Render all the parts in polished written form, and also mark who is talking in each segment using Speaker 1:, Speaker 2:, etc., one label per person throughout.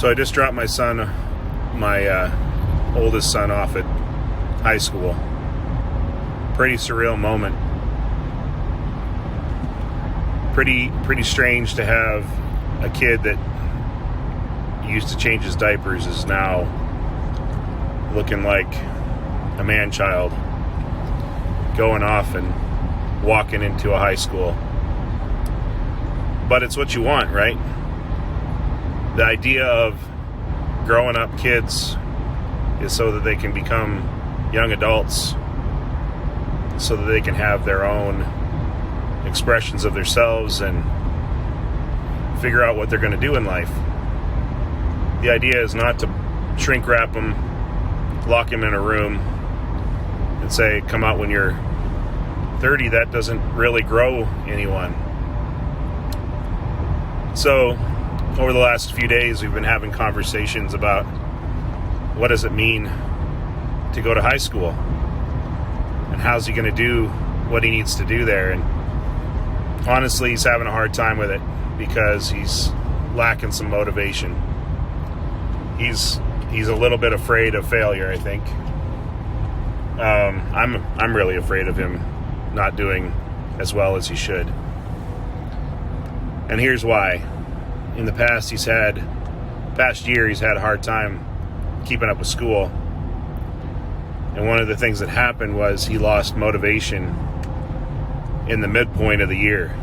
Speaker 1: So I just dropped my oldest son off at high school. Pretty surreal moment. Pretty strange to have a kid that used to change his diapers is now looking like a man-child, going off and walking into a high school. But it's what you want, right? The idea of growing up kids is so that they can become young adults, so that they can have their own expressions of themselves and figure out what they're going to do in life. The idea is not to shrink wrap them, lock them in a room, and say, come out when you're 30. That doesn't really grow anyone. So, over the last few days, we've been having conversations about what does it mean to go to high school, and how's he going to do what he needs to do there. And honestly, he's having a hard time with it because he's lacking some motivation. He's a little bit afraid of failure, I think. I'm really afraid of him not doing as well as he should. And here's why. In the past year, he's had a hard time keeping up with school. And one of the things that happened was he lost motivation in the midpoint of the year.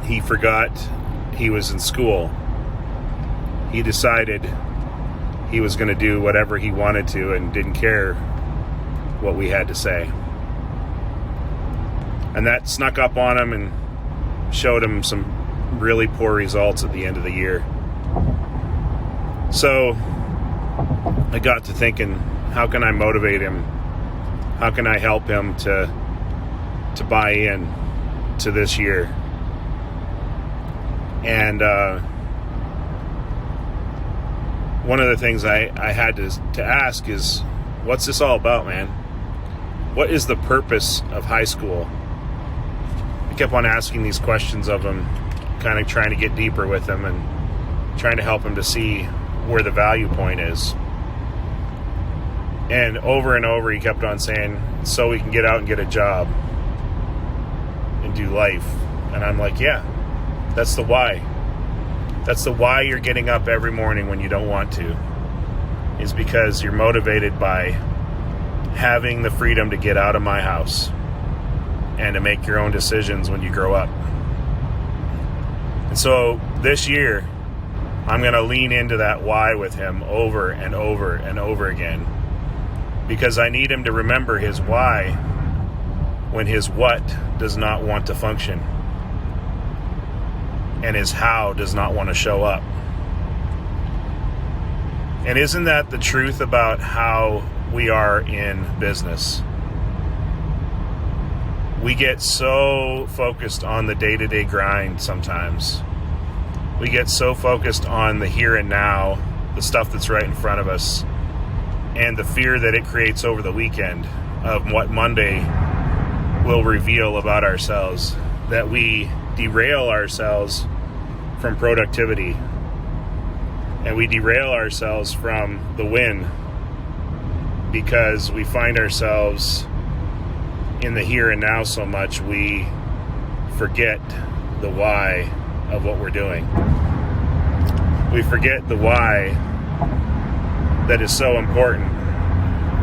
Speaker 1: He forgot he was in school. He decided he was going to do whatever he wanted to and didn't care what we had to say. And that snuck up on him and showed him some really poor results at the end of the year. So I got to thinking, how can I motivate him? How can I help him to buy in to this year? And one of the things I had to ask is, what's this all about, man? What is the purpose of high school? I kept on asking these questions of him, kind of trying to get deeper with him and trying to help him to see where the value point is. And over he kept on saying, so we can get out and get a job and do life. And I'm like, yeah, that's the why. That's the why you're getting up every morning when you don't want to, is because you're motivated by having the freedom to get out of my house and to make your own decisions when you grow up. And so this year, I'm going to lean into that why with him over and over and over again, because I need him to remember his why when his what does not want to function and his how does not want to show up. And isn't that the truth about how we are in business? We get so focused on the day-to-day grind sometimes. We get so focused on the here and now, the stuff that's right in front of us, and the fear that it creates over the weekend of what Monday will reveal about ourselves, that we derail ourselves from productivity, and we derail ourselves from the win because we find ourselves in the here and now so much we forget the why of what we're doing. We forget the why that is so important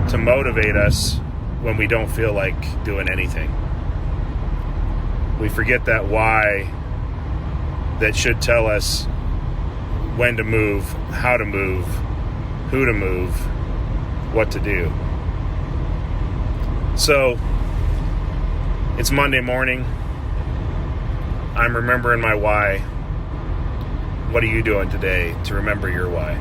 Speaker 1: to motivate us when we don't feel like doing anything. We forget that why that should tell us when to move, how to move, who to move, what to do. So, it's Monday morning. I'm remembering my why. What are you doing today to remember your why?